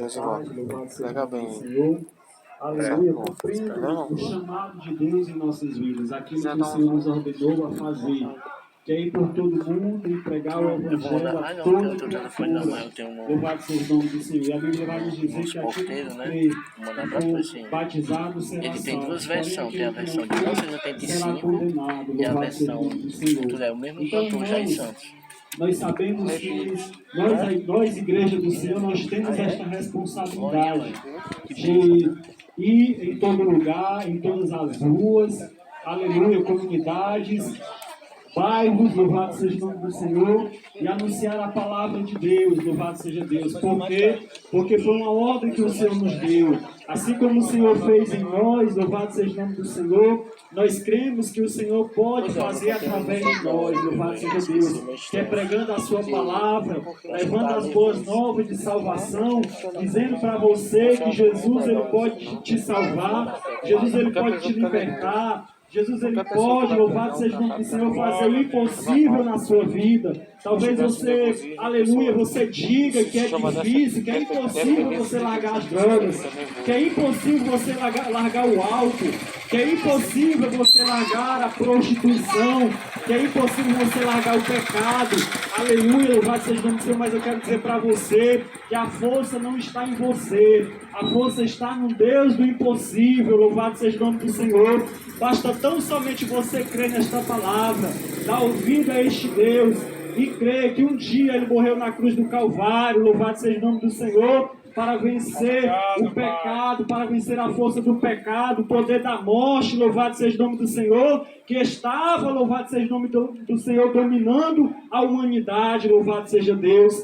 vontade, louvado seja Pega o nome do bem. Senhor. Aleluia, cumprindo o chamado de Deus em nossas vidas, aquilo que o Senhor nos ordenou a fazer, que é ir por todo mundo e pregar o Evangelho a toda criatura. Louvado seja o nome do Senhor. E a Bíblia vai nos dizer que aquele que crê e for batizado será Ele tem salvo. duas Porém, versões, tem a aquele que versão não de crê 1985 será condenado. e a Louvado seja o versão nome do Senhor. é o mesmo Então, cantor, Jair irmãos, Santos. nós sabemos que nós, igreja do Senhor, nós temos esta responsabilidade de ir em todo lugar, em todas as ruas, aleluia, comunidades, bairros, louvado seja o nome do Senhor, e anunciar a palavra de Deus, louvado seja Deus. Por quê? Porque foi uma ordem que o Senhor nos deu. Assim como o Senhor fez em nós, louvado seja o nome do Senhor, nós cremos que o Senhor pode fazer através de nós, louvado seja Deus, que é pregando a sua palavra, levando as boas novas de salvação, dizendo para você que Jesus ele pode te salvar, Jesus ele pode te libertar, Jesus ele pode, louvado seja o nome do Senhor, fazer o impossível na sua vida. Talvez você, aleluia, você diga que é difícil, que é impossível você largar as drogas, que é impossível você largar o álcool, que é impossível você largar a prostituição, que é impossível você largar o pecado. Aleluia, louvado seja o nome do Senhor, mas eu quero dizer para você que a força não está em você, a força está no Deus do impossível, louvado seja o nome do Senhor. Basta tão somente você crer nesta palavra, dar ouvido a este Deus e crer que um dia Ele morreu na cruz do Calvário, louvado seja o nome do Senhor, para vencer o pecado, para vencer a força do pecado, o poder da morte, louvado seja o nome do Senhor, que estava, louvado seja o nome do Senhor, dominando a humanidade, louvado seja Deus.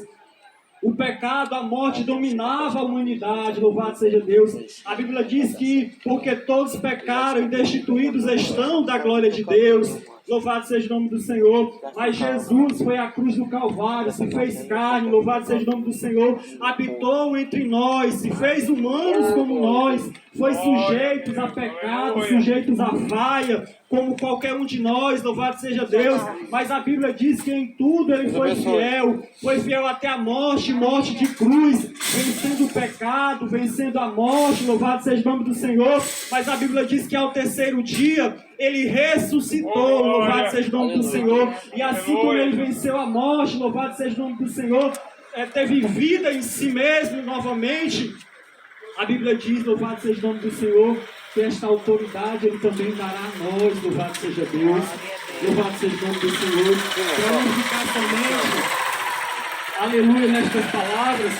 O pecado, a morte dominava a humanidade, louvado seja Deus. A Bíblia diz que porque todos pecaram e destituídos estão da glória de Deus. Louvado seja o nome do Senhor. Mas Jesus foi à cruz do Calvário, se fez carne, louvado seja o nome do Senhor. Habitou entre nós, se fez humanos como nós. Foi sujeitos a pecado, sujeitos a falha, como qualquer um de nós, louvado seja Deus. Mas a Bíblia diz que em tudo Ele foi fiel até a morte, morte de cruz, vencendo o pecado, vencendo a morte, louvado seja o nome do Senhor. Mas a Bíblia diz que ao terceiro dia Ele ressuscitou, louvado seja o nome do Senhor. E assim como Ele venceu a morte, louvado seja o nome do Senhor, teve vida em si mesmo novamente. A Bíblia diz, louvado seja o nome do Senhor, que esta autoridade Ele também dará a nós, louvado seja Deus, louvado seja o nome do Senhor, para não ficar somente, aleluia, nestas palavras.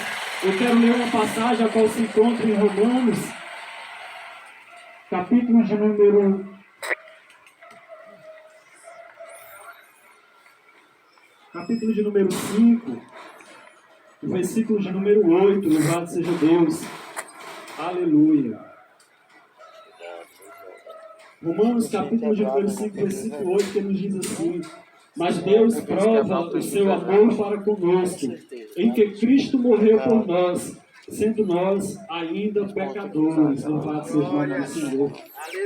Eu quero ler uma passagem a qual se encontra em Romanos, capítulo de número 5, versículo de número 8, louvado seja Deus. Aleluia. Romanos capítulo de número 5, versículo 8, que nos diz assim: mas Deus prova o seu amor para conosco, em que Cristo morreu por nós, sendo nós ainda pecadores. Louvado seja o nome do Senhor.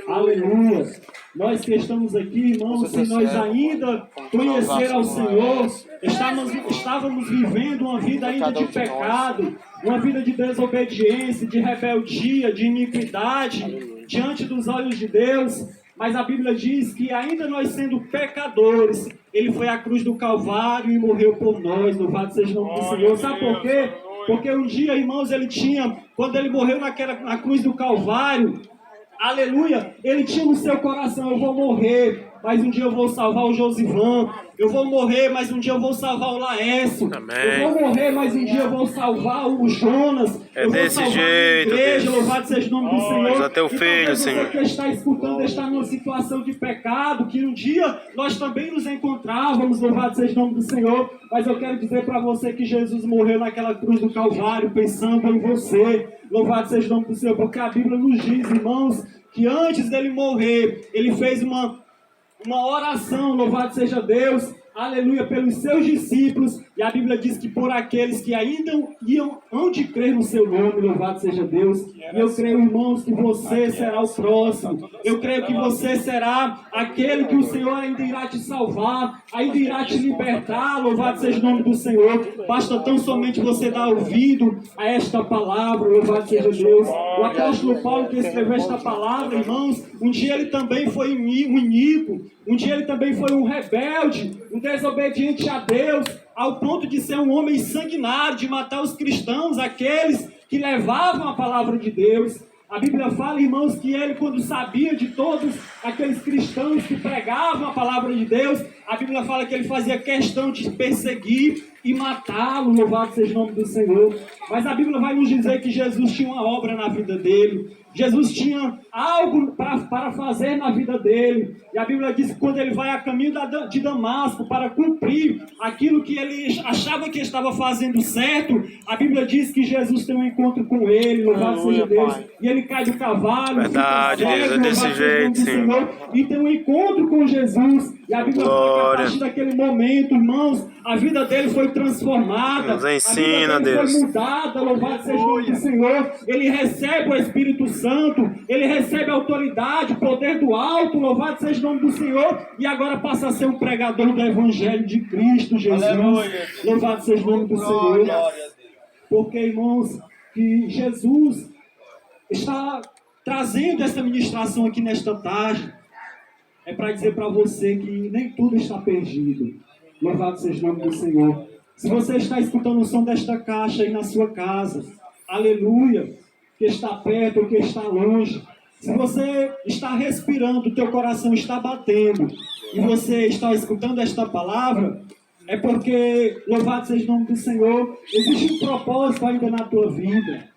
Aleluia. Nós que estamos aqui, irmãos, se nós ainda conhecer ao Senhor, estávamos vivendo uma vida ainda de pecado, uma vida de desobediência, de rebeldia, de iniquidade, diante dos olhos de Deus. Mas a Bíblia diz que ainda nós sendo pecadores, Ele foi à cruz do Calvário e morreu por nós. Louvado seja o nome do Senhor. Sabe por quê? Porque um dia, irmãos, quando Ele morreu na cruz do Calvário, aleluia, Ele tinha no seu coração: eu vou morrer, mas um dia eu vou salvar o Josivan. Eu vou morrer, mas um dia eu vou salvar o Laércio. Amém. Eu vou morrer, mas um dia eu vou salvar o Jonas. Eu vou salvar a igreja, louvado seja o nome do Senhor. Teu filho, Senhor. Você que está escutando está numa situação de pecado, que um dia nós também nos encontrávamos, louvado seja o nome do Senhor. Mas eu quero dizer para você que Jesus morreu naquela cruz do Calvário, pensando em você. Louvado seja o nome do Senhor, porque a Bíblia nos diz, irmãos, que antes dele morrer, ele fez uma oração, louvado seja Deus, aleluia, pelos seus discípulos. E a Bíblia diz que por aqueles que ainda hão de crer no seu nome, louvado seja Deus. E eu creio, irmãos, que você será o próximo. Eu creio que você será aquele que o Senhor ainda irá te salvar, ainda irá te libertar, louvado seja o nome do Senhor. Basta tão somente você dar ouvido a esta palavra, louvado seja Deus. O apóstolo Paulo, que escreveu esta palavra, irmãos, um dia ele também foi um iníquo, um dia ele também foi um rebelde, um desobediente a Deus, ao ponto de ser um homem sanguinário, de matar os cristãos, aqueles que levavam a palavra de Deus. A Bíblia fala, irmãos, que ele, quando sabia de todos aqueles cristãos que pregavam a palavra de Deus, a Bíblia fala que ele fazia questão de perseguir e matá-lo, louvado seja o nome do Senhor. Mas a Bíblia vai nos dizer que Jesus tinha uma obra na vida dele. Jesus tinha algo para fazer na vida dele. E a Bíblia diz que quando ele vai a caminho de Damasco para cumprir aquilo que ele achava que estava fazendo certo, a Bíblia diz que Jesus tem um encontro com ele, louvado seja Deus. E ele cai do cavalo, verdade, cego, desse jeito, sim. Senhor, e tem um encontro com Jesus. E a Bíblia fala que a partir daquele momento, irmãos, a vida dele foi transformada. Nos ensina, a vida dele Deus. foi mudada, louvado seja o nome do Senhor. Ele recebe o Espírito Santo, ele recebe a autoridade, o poder do alto, louvado seja o nome do Senhor. E agora passa a ser um pregador do Evangelho de Cristo Jesus. Aleluia. Louvado seja o nome do Senhor. Porque, irmãos, que Jesus está trazendo essa ministração aqui nesta tarde, é para dizer para você que nem tudo está perdido. Louvado seja o nome do Senhor. Se você está escutando o som desta caixa aí na sua casa, aleluia, que está perto ou que está longe, se você está respirando, o teu coração está batendo, e você está escutando esta palavra, é porque, louvado seja o nome do Senhor, existe um propósito ainda na tua vida.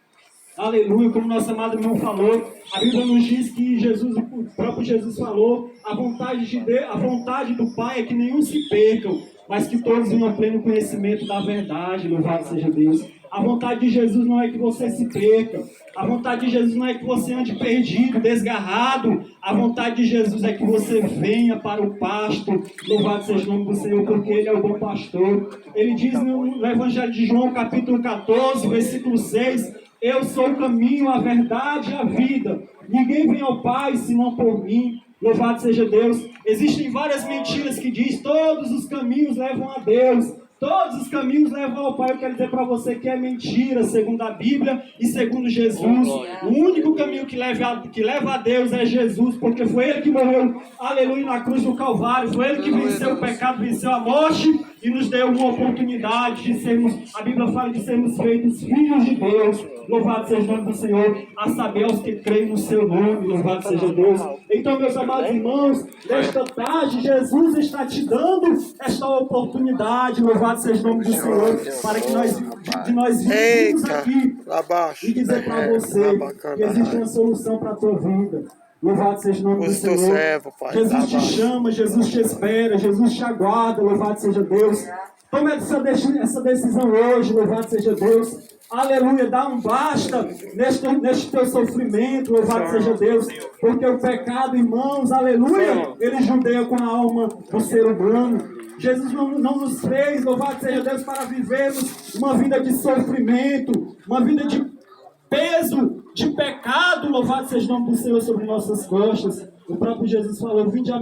Aleluia, como nossa amada irmã falou, a Bíblia nos diz que Jesus, o próprio Jesus falou, a vontade do Pai é que nenhum se percam, mas que todos venham ao pleno conhecimento da verdade, louvado seja Deus. A vontade de Jesus não é que você se perca, a vontade de Jesus não é que você ande perdido, desgarrado, a vontade de Jesus é que você venha para o pasto, louvado seja o nome do Senhor, porque Ele é o bom pastor. Ele diz no Evangelho de João, capítulo 14, versículo 6, eu sou o caminho, a verdade e a vida. Ninguém vem ao Pai senão por mim. Louvado seja Deus. Existem várias mentiras que diz todos os caminhos levam a Deus. Todos os caminhos levam ao Pai. Eu quero dizer para você que é mentira, segundo a Bíblia e segundo Jesus. O único caminho que leva a Deus é Jesus, porque foi Ele que morreu, aleluia, na cruz do Calvário. Foi Ele que venceu o pecado, venceu a morte e nos deu uma oportunidade de sermos, a Bíblia fala de sermos feitos filhos de Deus. Louvado seja o nome do Senhor, a saber aos que creem no seu nome, louvado seja Deus. Então, meus amados irmãos, nesta tarde, Jesus está te dando esta oportunidade, louvado seja o nome do Senhor, para que nós vimos aqui e dizer para você que existe uma solução para a tua vida. Louvado seja o nome do Senhor. Jesus te chama, Jesus te espera, Jesus te aguarda, louvado seja Deus. Tome essa decisão hoje, louvado seja Deus. Aleluia, dá um basta neste teu sofrimento, louvado seja Deus. Porque o pecado, irmãos, aleluia, ele judia com a alma do ser humano. Jesus não nos fez, louvado seja Deus, para vivermos uma vida de sofrimento, uma vida de peso, de pecado, louvado seja o nome do Senhor sobre nossas costas. O próprio Jesus falou, vinde a